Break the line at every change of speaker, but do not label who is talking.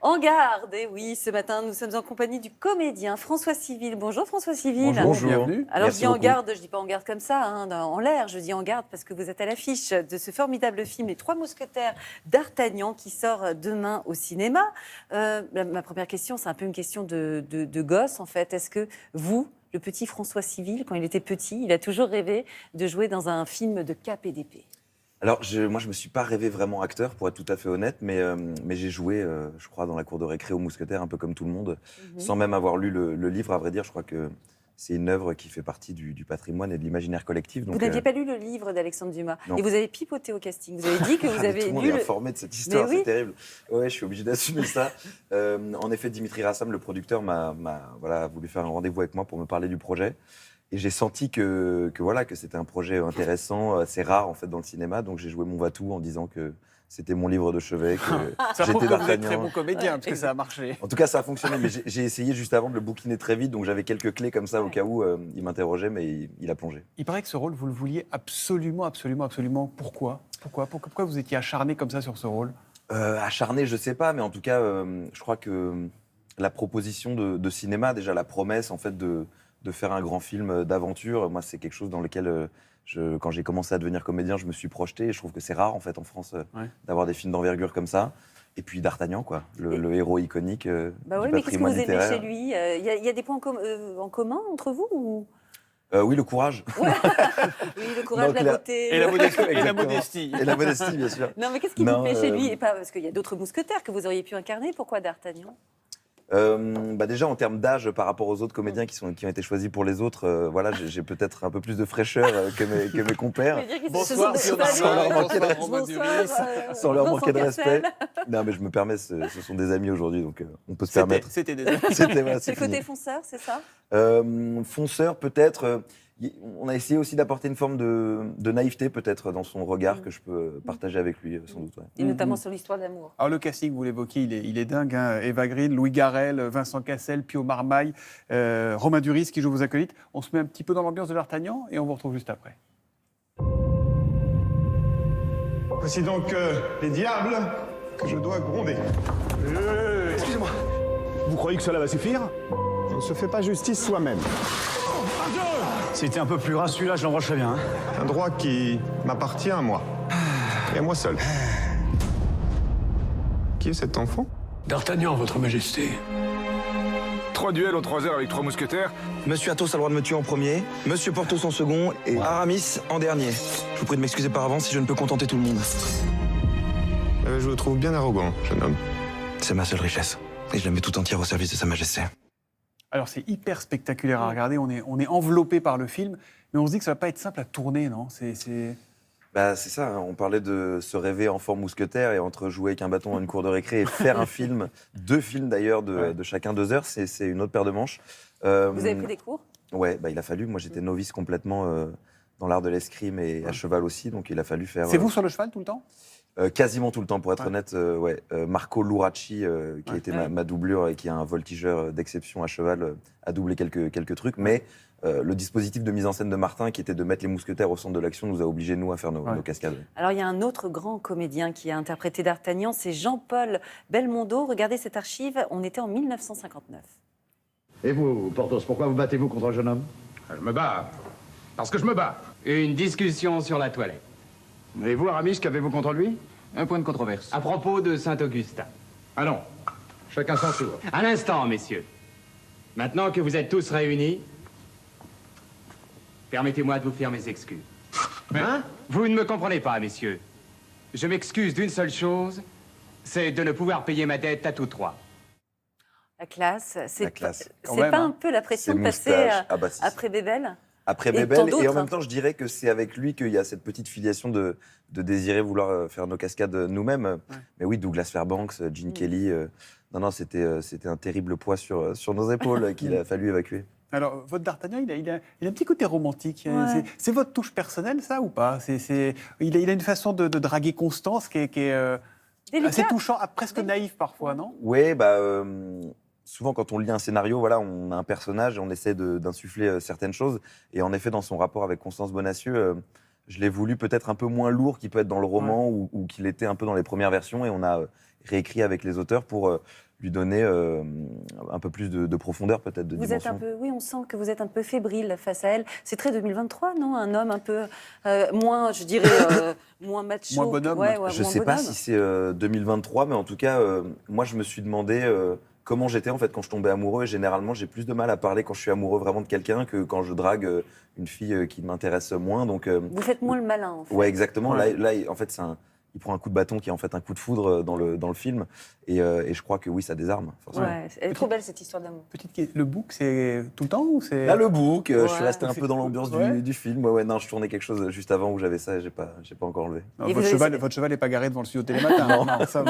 En garde, et oui, ce matin, nous sommes en compagnie du comédien François Civil. Bonjour François Civil.
Bonjour.
Bienvenue.
Alors
Merci
je dis en
beaucoup.
garde, je dis pas en garde comme ça, en l'air, je dis en garde parce que vous êtes à l'affiche de ce formidable film Les Trois Mousquetaires d'Artagnan qui sort demain au cinéma. Ma première question, c'est un peu une question de gosse en fait. Est-ce que vous, le petit François Civil, quand il était petit, il a toujours rêvé de jouer dans un film de cap et d'épée?
Alors, moi, je me suis pas rêvé vraiment acteur, pour être tout à fait honnête, mais j'ai joué, je crois, dans la cour de récré aux Mousquetaires, un peu comme tout le monde, sans même avoir lu le livre, à vrai dire. Je crois que c'est une œuvre qui fait partie du patrimoine et de l'imaginaire collectif.
Vous n'aviez pas lu le livre d'Alexandre Dumas
non.
et vous avez pipoté au casting. Vous avez dit que vous
mais
avez
tout le monde
lu
est informé de cette histoire, c'est terrible. Ouais, je suis obligé d'assumer ça. En effet, Dimitri Rassam, le producteur, m'a voulu faire un rendez-vous avec moi pour me parler du projet. Et j'ai senti que c'était un projet intéressant, assez rare en fait dans le cinéma. Donc j'ai joué mon va-tout en disant que c'était mon livre de chevet, que
Ça prouve
j'étais
que vous êtes très
d'Artagnan.
bon comédien, parce que ça a marché.
En tout cas, ça a fonctionné, mais j'ai essayé juste avant de le bouquiner très vite, donc j'avais quelques clés comme ça au cas où il m'interrogeait, mais il a plongé.
Il paraît que ce rôle, vous le vouliez absolument. Pourquoi vous étiez acharné comme ça sur ce rôle?
Acharné, je sais pas, mais en tout cas, je crois que la proposition de cinéma, déjà la promesse en fait de faire un grand film d'aventure, moi c'est quelque chose dans lequel quand j'ai commencé à devenir comédien, je me suis projeté. Et je trouve que c'est rare en fait en France d'avoir des films d'envergure comme ça. Et puis D'Artagnan, quoi, le héros iconique du
Bah oui, mais qu'est-ce que vous
patrimoine
aimez
littéraire.
chez lui? Il y a des points en commun entre vous ou...
Oui, le courage.
Oui, le courage,
Donc,
la beauté.
Et la modestie.
Exactement. Et la modestie, bien sûr.
Non, mais qu'est-ce qui vous plaît chez lui? Et pas parce qu'il y a d'autres mousquetaires que vous auriez pu incarner. Pourquoi D'Artagnan?
Déjà en termes d'âge par rapport aux autres comédiens qui ont été choisis pour les autres, j'ai peut-être un peu plus de fraîcheur que mes compères,
Bonsoir,
Sans leur manquer de
Romain
sans leur manquer de respect. Non mais je me permets, ce sont des amis aujourd'hui, donc on peut se permettre.
C'était des amis.
Voilà,
C'est le
fini.
côté fonceur, c'est ça?
Fonceur peut-être. On a essayé aussi d'apporter une forme de naïveté peut-être dans son regard que je peux partager avec lui sans doute. Ouais.
Et notamment sur l'histoire d'amour.
Alors le casting, vous l'évoquez, il est dingue. Hein. Eva Green, Louis Garrel, Vincent Cassel, Pio Marmaille, Romain Duris qui joue vos acolytes. On se met un petit peu dans l'ambiance de D'Artagnan et on vous retrouve juste après.
Voici donc les diables que je dois gronder.
Excusez-moi. Vous croyez que cela va suffire?
On ne se fait pas justice soi-même.
C'était un peu plus ras, celui-là, je l'embrancherais bien. Hein.
Un droit qui m'appartient à moi. Et à moi seul. Qui est cet enfant?
D'Artagnan, votre majesté.
3 duels en 3 heures avec 3 mousquetaires.
Monsieur Athos a le droit de me tuer en premier, Monsieur Porthos en second et Aramis en dernier. Je vous prie de m'excuser par avance si je ne peux contenter tout le monde.
Je vous trouve bien arrogant, jeune homme.
C'est ma seule richesse. Et je la mets tout entière au service de Sa Majesté.
Alors c'est hyper spectaculaire à regarder, on est enveloppé par le film, mais on se dit que ça va pas être simple à tourner, non? C'est
C'est ça, hein. On parlait de se rêver enfant mousquetaire et entre jouer avec un bâton dans une cour de récré et faire un film, 2 films d'ailleurs de chacun 2 heures, c'est une autre paire de manches.
Vous avez pris des cours?
Ouais, il a fallu. Moi, j'étais novice complètement dans l'art de l'escrime et à cheval aussi, donc il a fallu faire.
C'est vous sur le cheval tout le temps?
Quasiment tout le temps, pour être honnête. Marco Luracci, qui a été ma doublure et qui est un voltigeur d'exception à cheval, a doublé quelques trucs, mais le dispositif de mise en scène de Martin, qui était de mettre les mousquetaires au centre de l'action, nous a obligés, nous, à faire nos cascades.
Alors, il y a un autre grand comédien qui a interprété D'Artagnan, c'est Jean-Paul Belmondo. Regardez cette archive, on était en 1959.
Et vous, Porthos, pourquoi vous battez-vous contre un jeune homme?
Je me bats. Parce que je me bats.
Une discussion sur la toilette.
Et vous, Aramis, qu'avez-vous contre lui?
Un point de controverse. À propos de Saint-Augustin.
Ah non, chacun son tour.
Un instant, messieurs. Maintenant que vous êtes tous réunis, permettez-moi de vous faire mes excuses.
Hein?
Vous ne me comprenez pas, messieurs. Je m'excuse d'une seule chose, c'est de ne pouvoir payer ma dette à tous 3.
La classe, c'est
Quand
pas
même,
un peu la pression
Ces
de passer
moustaches. Si.
après Bébel?
Après
Et
Bébel,
tant
et
d'autres,
en même
hein.
temps, je dirais que c'est avec lui qu'il y a cette petite filiation de désirer vouloir faire nos cascades nous-mêmes. Mais oui, Douglas Fairbanks, Gene Kelly, c'était un terrible poids sur nos épaules qu'il a fallu évacuer.
Alors, votre D'Artagnan, il a un petit côté romantique.
Ouais.
C'est votre touche personnelle, ça, ou pas? Il a une façon de draguer Constance qui est
Délicat.
assez touchant, presque naïf parfois, non?
Oui, souvent quand on lit un scénario, on a un personnage et on essaie d'insuffler certaines choses. Et en effet, dans son rapport avec Constance Bonacieux, je l'ai voulu peut-être un peu moins lourd qu'il peut être dans le roman ou qu'il était un peu dans les premières versions. Et on a réécrit avec les auteurs pour lui donner un peu plus de profondeur, peut-être, de
Vous
dimension.
êtes un peu, oui, on sent que vous êtes un peu fébrile face à elle. C'est très 2023, non? Un homme un peu moins, je dirais, moins macho.
Moins bonhomme.
Je ne sais pas si c'est 2023, mais en tout cas, moi, je me suis demandé comment j'étais en fait quand je tombais amoureux. Et généralement, j'ai plus de mal à parler quand je suis amoureux vraiment de quelqu'un que quand je drague une fille qui m'intéresse moins. Donc,
Vous faites moins le malin, en fait.
ouais, exactement.
Ouais.
Là, en fait, il prend un coup de bâton qui est en fait un coup de foudre dans le film. Et je crois que oui, ça désarme. Forcément.
Ouais, elle est trop belle, cette histoire d'amour.
Le book, c'est tout le temps ou c'est...
Là, le book, je suis
Ouais.
resté un peu dans l'ambiance
Ouais.
du film. Ouais, non, je tournais quelque chose juste avant où j'avais ça et j'ai pas encore enlevé.
Non,
Et
votre
vous avez-
cheval n'est pas garé devant le studio Télématin. Non, ça,